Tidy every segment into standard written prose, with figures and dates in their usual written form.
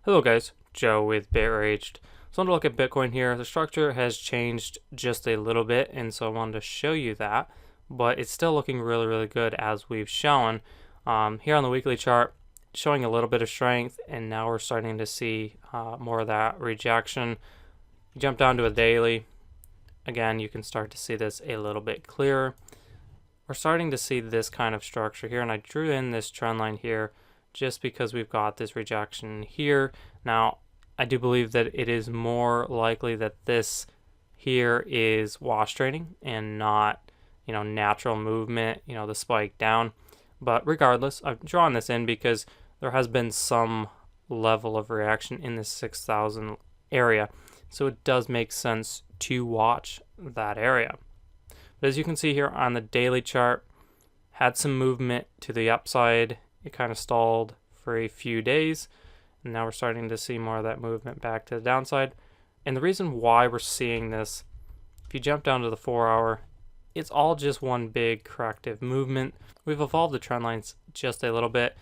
Hello guys, Joe with Bitraged. So I want to look at Bitcoin here. The structure has changed just a little bit, and so I wanted to show you that, but it's still looking really good as we've shown. Here on the weekly chart, showing a little bit of strength, and now we're starting to see more of that rejection. You jump down to a daily, again you can start to see this a little bit clearer. We're starting to see this kind of structure here, and I drew in this trend line here just because we've got this rejection here. Now, I do believe that it is more likely that this here is wash trading and not, natural movement, the spike down. But regardless, I've drawn this in because there has been some level of reaction in the 6,000 area. So it does make sense to watch that area. But as you can see here on the daily chart, had some movement to the upside. It kind of stalled for a few days, and now we're starting to see more of that movement back to the downside. And the reason why we're seeing this, if you jump down to the 4-hour, it's all just one big corrective movement. We've evolved the trend lines just a little bit.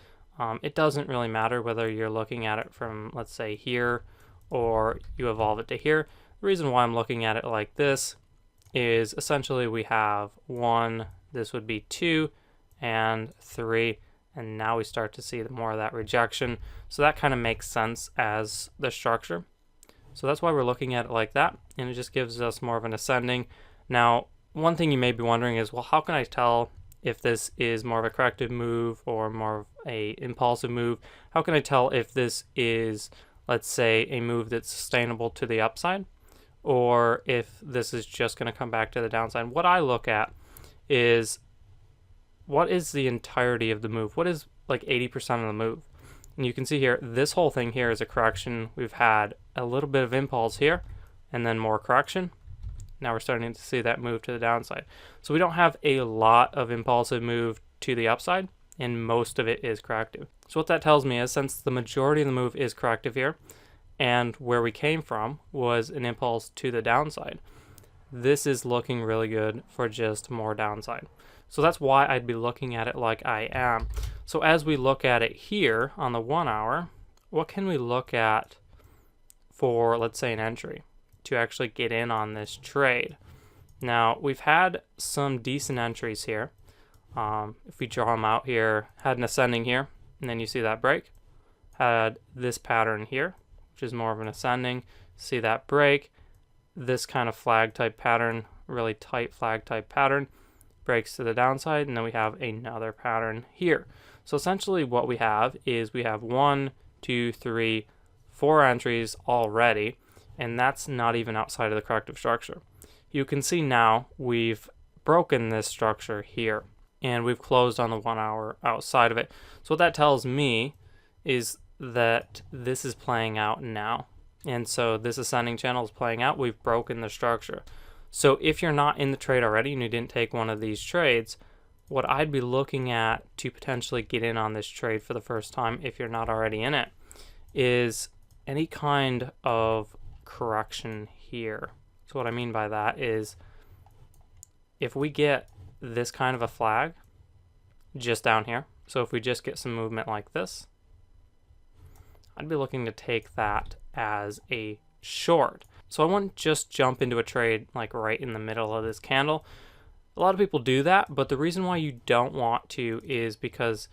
It doesn't really matter whether you're looking at it from, let's say, here or you evolve it to here. The reason why I'm looking at it like this is essentially we have 1, this would be 2, and 3, and now we start to see more of that rejection. So that kind of makes sense as the structure. So that's why we're looking at it like that, and it just gives us more of an ascending. Now, one thing you may be wondering is, well, how can I tell if this is more of a corrective move or more of a impulsive move? How can I tell if this is, let's say, a move that's sustainable to the upside, or if this is just going to come back to the downside? What I look at is, what is the entirety of the move? What is like 80% of the move? And you can see here, this whole thing here is a correction. We've had a little bit of impulse here and then more correction. Now we're starting to see that move to the downside. So we don't have a lot of impulsive move to the upside, and most of it is corrective. So what that tells me is, since the majority of the move is corrective here, and where we came from was an impulse to the downside, this is looking really good for just more downside. So that's why I'd be looking at it like I am. So as we look at it here on the 1-hour, what can we look at for, let's say, an entry to actually get in on this trade? Now, we've had some decent entries here. If we draw them out here, had an ascending here, and then you see that break. Had this pattern here, which is more of an ascending. See that break. This kind of flag type pattern, really tight flag type pattern, breaks to the downside, and then we have another pattern here. So essentially what we have is we have 1, 2, 3, 4 entries already, and that's not even outside of the corrective structure. You can see now we've broken this structure here, and we've closed on the 1-hour outside of it. So what that tells me is that this is playing out now. And so this ascending channel is playing out. We've broken the structure. So if you're not in the trade already and you didn't take one of these trades, what I'd be looking at to potentially get in on this trade for the first time, if you're not already in it, is any kind of correction here. So what I mean by that is, if we get this kind of a flag just down here, so if we just get some movement like this, I'd be looking to take that as a short. So I wouldn't just jump into a trade like right in the middle of this candle. A lot of people do that, but the reason why you don't want to is because,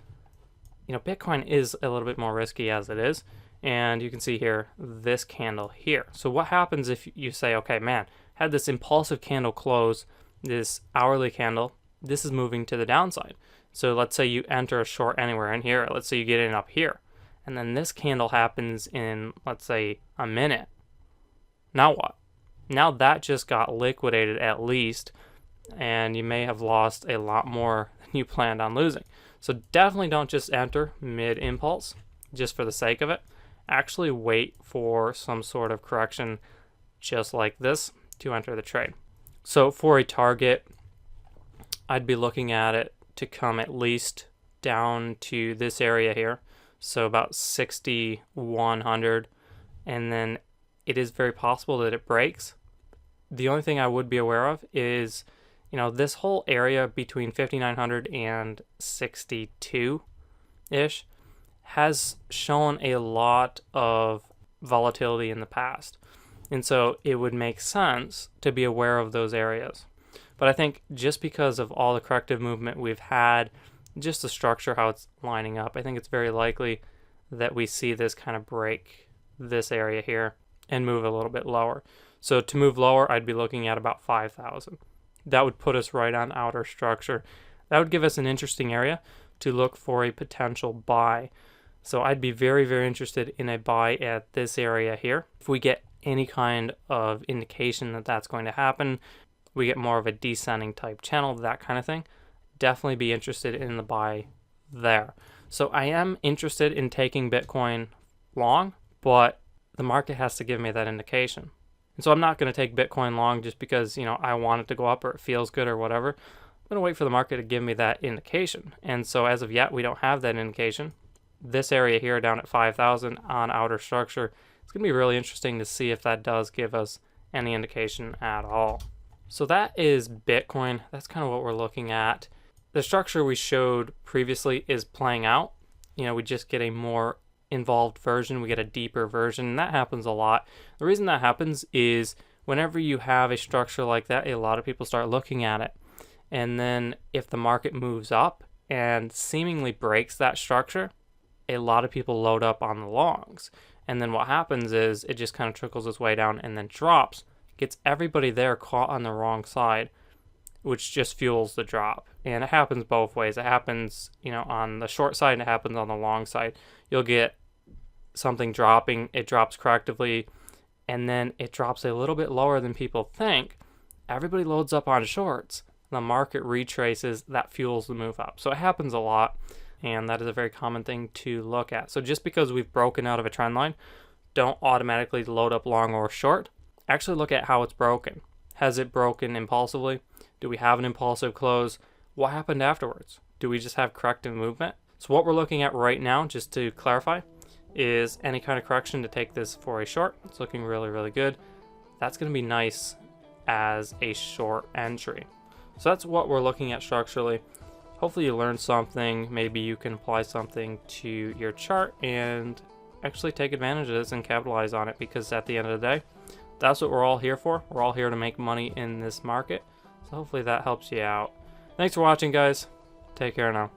Bitcoin is a little bit more risky as it is. And you can see here, this candle here. So what happens if you say, okay, man, had this impulsive candle close, this hourly candle, this is moving to the downside. So let's say you enter a short anywhere in here. Let's say you get in up here. And then this candle happens in, let's say, a minute. Now what? Now that just got liquidated at least, and you may have lost a lot more than you planned on losing. So definitely don't just enter mid-impulse just for the sake of it. Actually wait for some sort of correction just like this to enter the trade. So for a target, I'd be looking at it to come at least down to this area here. So about 6,100, and then it is very possible that it breaks. The only thing I would be aware of is, this whole area between 5,900 and 62-ish has shown a lot of volatility in the past. And so it would make sense to be aware of those areas. But I think just because of all the corrective movement we've had, just the structure, how it's lining up, I think it's very likely that we see this kind of break this area here and move a little bit lower. So to move lower, I'd be looking at about 5,000. That would put us right on outer structure. That would give us an interesting area to look for a potential buy. So I'd be very, very interested in a buy at this area here. If we get any kind of indication that that's going to happen, we get more of a descending type channel, that kind of thing, definitely be interested in the buy there. So I am interested in taking Bitcoin long, but the market has to give me that indication. And so I'm not going to take Bitcoin long just because, I want it to go up or it feels good or whatever. I'm going to wait for the market to give me that indication. And so as of yet, we don't have that indication. This area here down at 5,000 on outer structure, it's going to be really interesting to see if that does give us any indication at all. So that is Bitcoin. That's kind of what we're looking at. The structure we showed previously is playing out. We just get a more involved version. We get a deeper version, and that happens a lot. The reason that happens is whenever you have a structure like that, a lot of people start looking at it. And then if the market moves up and seemingly breaks that structure, a lot of people load up on the longs. And then what happens is it just kind of trickles its way down and then drops, gets everybody there caught on the wrong side, which just fuels the drop. And it happens both ways. It happens, on the short side, and it happens on the long side. You'll get something dropping, it drops correctively, and then it drops a little bit lower than people think. Everybody loads up on shorts. The market retraces, that fuels the move up. So it happens a lot, and that is a very common thing to look at. So just because we've broken out of a trend line, don't automatically load up long or short. Actually look at how it's broken. Has it broken impulsively? Do we have an impulsive close? What happened afterwards? Do we just have corrective movement? So what we're looking at right now, just to clarify, is any kind of correction to take this for a short. It's looking really, really good. That's going to be nice as a short entry. So that's what we're looking at structurally. Hopefully you learned something. Maybe you can apply something to your chart and actually take advantage of this and capitalize on it, because at the end of the day, that's what we're all here for. We're all here to make money in this market. So hopefully that helps you out. Thanks for watching, guys. Take care now.